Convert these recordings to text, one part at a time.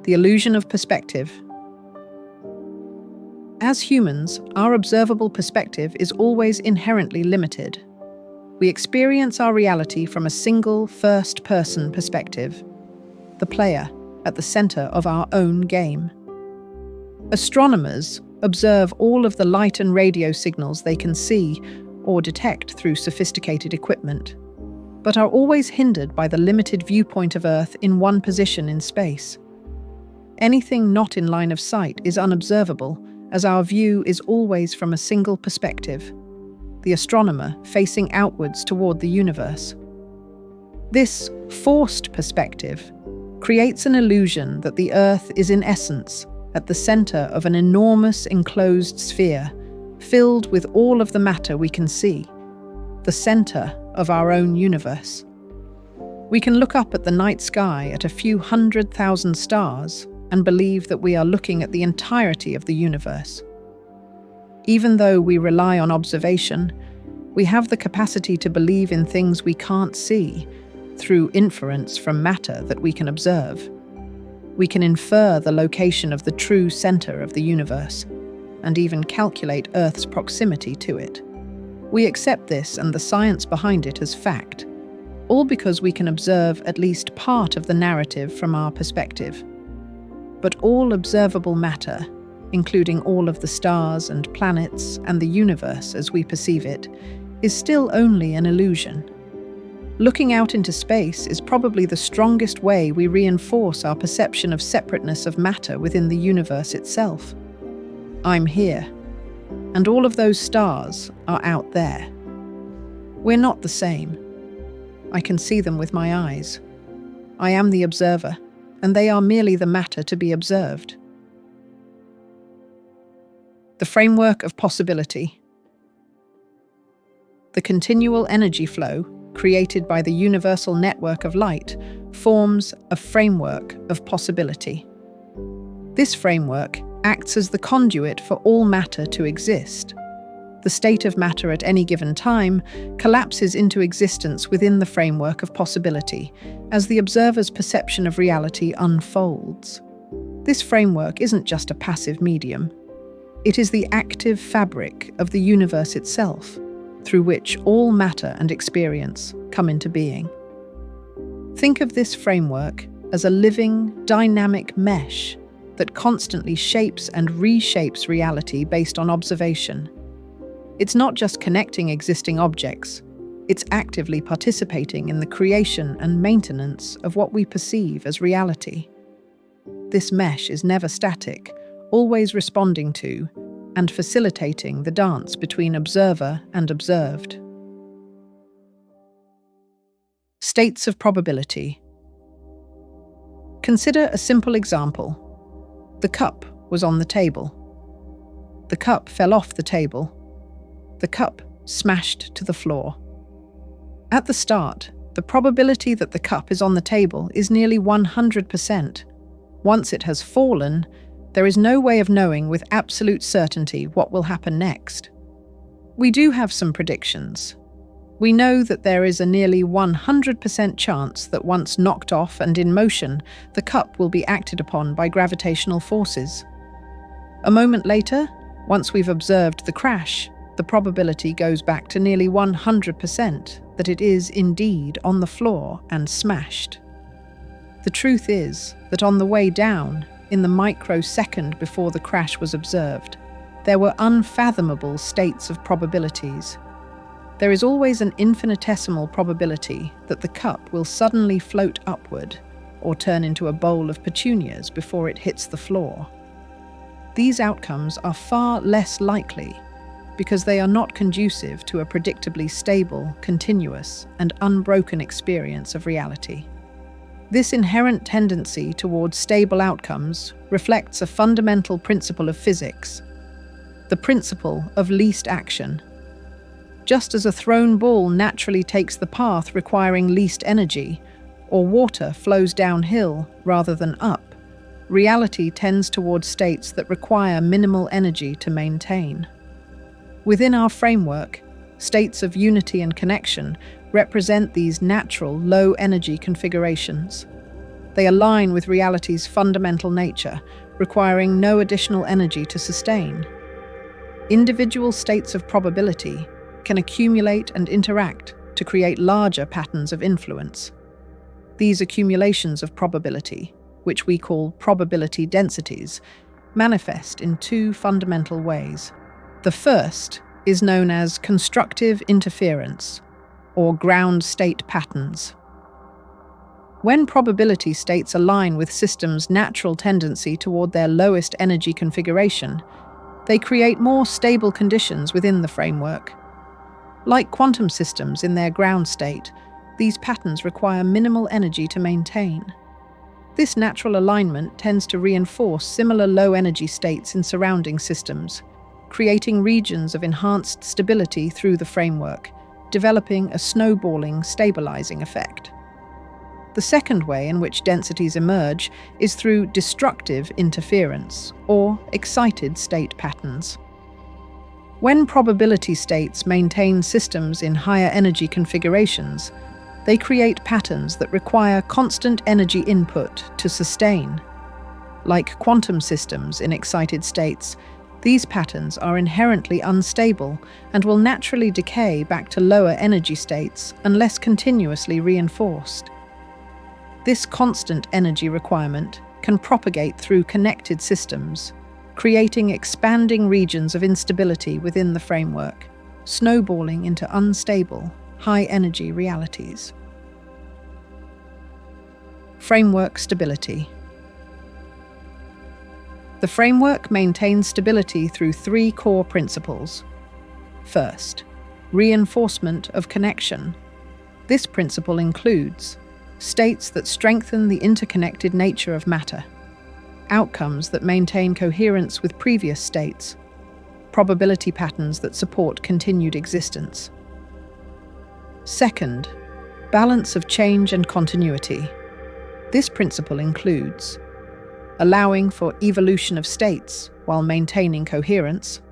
The illusion of perspective. As humans, our observable perspective is always inherently limited. We experience our reality from a single, first-person perspective, the player at the center of our own game. Astronomers observe all of the light and radio signals they can see or detect through sophisticated equipment, but are always hindered by the limited viewpoint of Earth in one position in space. Anything not in line of sight is unobservable, as our view is always from a single perspective, the astronomer facing outwards toward the universe. This forced perspective creates an illusion that the Earth is in essence at the center of an enormous enclosed sphere, filled with all of the matter we can see, the center of our own universe. We can look up at the night sky at a few 100,000 stars and believe that we are looking at the entirety of the universe. Even though we rely on observation, we have the capacity to believe in things we can't see through inference from matter that we can observe. We can infer the location of the true center of the universe and even calculate Earth's proximity to it. We accept this and the science behind it as fact, all because we can observe at least part of the narrative from our perspective. But all observable matter, including all of the stars and planets and the universe as we perceive it, is still only an illusion. Looking out into space is probably the strongest way we reinforce our perception of separateness of matter within the universe itself. I'm here, and all of those stars are out there. We're not the same. I can see them with my eyes. I am the observer, and they are merely the matter to be observed. The framework of possibility. The continual energy flow, created by the universal network of light, forms a framework of possibility. This framework acts as the conduit for all matter to exist. The state of matter at any given time collapses into existence within the framework of possibility as the observer's perception of reality unfolds. This framework isn't just a passive medium. It is the active fabric of the universe itself, through which all matter and experience come into being. Think of this framework as a living, dynamic mesh that constantly shapes and reshapes reality based on observation. It's not just connecting existing objects, it's actively participating in the creation and maintenance of what we perceive as reality. This mesh is never static, always responding to and facilitating the dance between observer and observed. States of probability. Consider a simple example. The cup was on the table. The cup fell off the table. The cup smashed to the floor. At the start, the probability that the cup is on the table is nearly 100%. Once it has fallen, there is no way of knowing with absolute certainty what will happen next. We do have some predictions. We know that there is a nearly 100% chance that once knocked off and in motion, the cup will be acted upon by gravitational forces. A moment later, once we've observed the crash, the probability goes back to nearly 100% that it is indeed on the floor and smashed. The truth is that on the way down, in the microsecond before the crash was observed, there were unfathomable states of probabilities. There is always an infinitesimal probability that the cup will suddenly float upward or turn into a bowl of petunias before it hits the floor. These outcomes are far less likely because they are not conducive to a predictably stable, continuous, and unbroken experience of reality. This inherent tendency towards stable outcomes reflects a fundamental principle of physics, the principle of least action. Just as a thrown ball naturally takes the path requiring least energy, or water flows downhill rather than up, reality tends towards states that require minimal energy to maintain. Within our framework, states of unity and connection represent these natural low-energy configurations. They align with reality's fundamental nature, requiring no additional energy to sustain. Individual states of probability can accumulate and interact to create larger patterns of influence. These accumulations of probability, which we call probability densities, manifest in two fundamental ways. The first is known as constructive interference, or ground state patterns. When probability states align with systems' natural tendency toward their lowest energy configuration, they create more stable conditions within the framework. Like quantum systems in their ground state, these patterns require minimal energy to maintain. This natural alignment tends to reinforce similar low-energy states in surrounding systems, creating regions of enhanced stability through the framework, developing a snowballing, stabilizing effect. The second way in which densities emerge is through destructive interference, or excited state patterns. When probability states maintain systems in higher energy configurations, they create patterns that require constant energy input to sustain. Like quantum systems in excited states, these patterns are inherently unstable and will naturally decay back to lower energy states unless continuously reinforced. This constant energy requirement can propagate through connected systems, creating expanding regions of instability within the framework, snowballing into unstable, high-energy realities. Framework stability. The framework maintains stability through three core principles. First, reinforcement of connection. This principle includes states that strengthen the interconnected nature of matter, outcomes that maintain coherence with previous states, probability patterns that support continued existence. Second, balance of change and continuity. This principle includes allowing for evolution of states while maintaining coherence,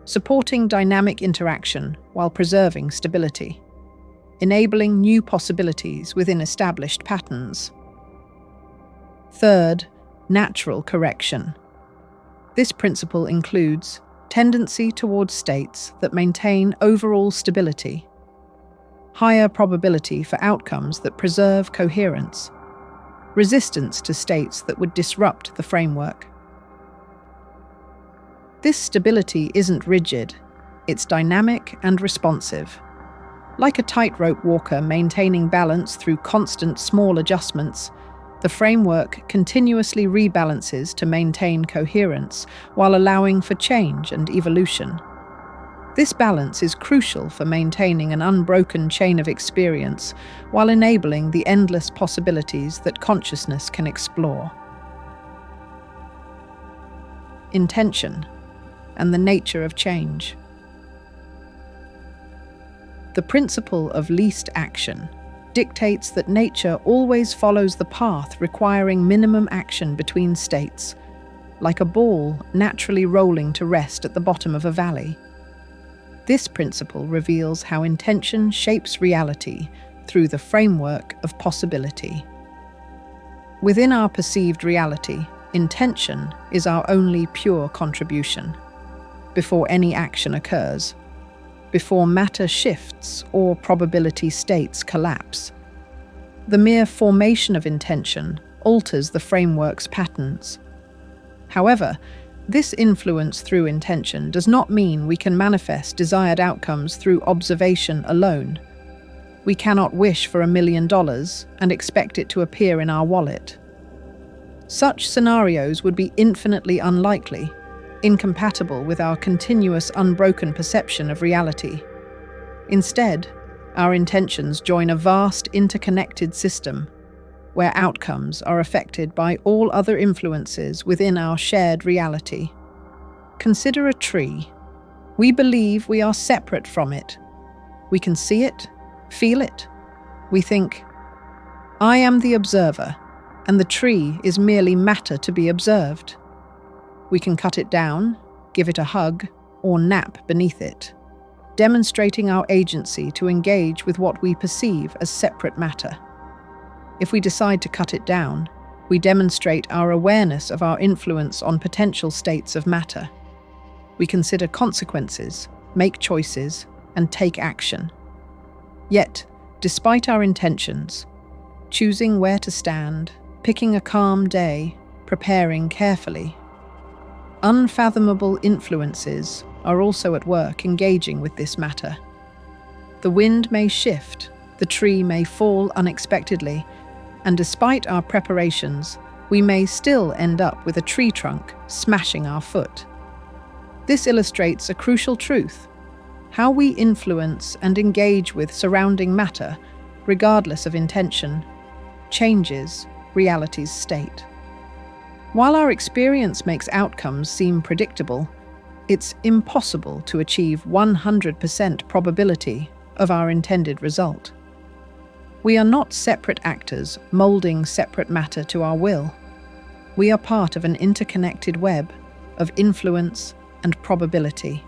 supporting dynamic interaction while preserving stability, enabling new possibilities within established patterns. Third, natural correction. This principle includes tendency towards states that maintain overall stability, higher probability for outcomes that preserve coherence, resistance to states that would disrupt the framework. This stability isn't rigid, it's dynamic and responsive. Like a tightrope walker maintaining balance through constant small adjustments, the framework continuously rebalances to maintain coherence while allowing for change and evolution. This balance is crucial for maintaining an unbroken chain of experience while enabling the endless possibilities that consciousness can explore. Intention and the nature of change. The principle of least action dictates that nature always follows the path requiring minimum action between states, like a ball naturally rolling to rest at the bottom of a valley. This principle reveals how intention shapes reality through the framework of possibility. Within our perceived reality, intention is our only pure contribution. Before any action occurs, before matter shifts or probability states collapse, the mere formation of intention alters the framework's patterns. However, this influence through intention does not mean we can manifest desired outcomes through observation alone. We cannot wish for $1 million and expect it to appear in our wallet. Such scenarios would be infinitely unlikely, incompatible with our continuous unbroken perception of reality. Instead, our intentions join a vast interconnected system, where outcomes are affected by all other influences within our shared reality. Consider a tree. We believe we are separate from it. We can see it, feel it. We think, I am the observer, and the tree is merely matter to be observed. We can cut it down, give it a hug, or nap beneath it, demonstrating our agency to engage with what we perceive as separate matter. If we decide to cut it down, We demonstrate our awareness of our influence on potential states of matter. We consider consequences, make choices, and take action. Yet, despite our intentions, choosing where to stand, picking a calm day, preparing carefully, unfathomable influences are also at work engaging with this matter. The wind may shift, the tree may fall unexpectedly, and despite our preparations, we may still end up with a tree trunk smashing our foot. This illustrates a crucial truth: how we influence and engage with surrounding matter, regardless of intention, changes reality's state. While our experience makes outcomes seem predictable, it's impossible to achieve 100% probability of our intended result. We are not separate actors molding separate matter to our will. We are part of an interconnected web of influence and probability.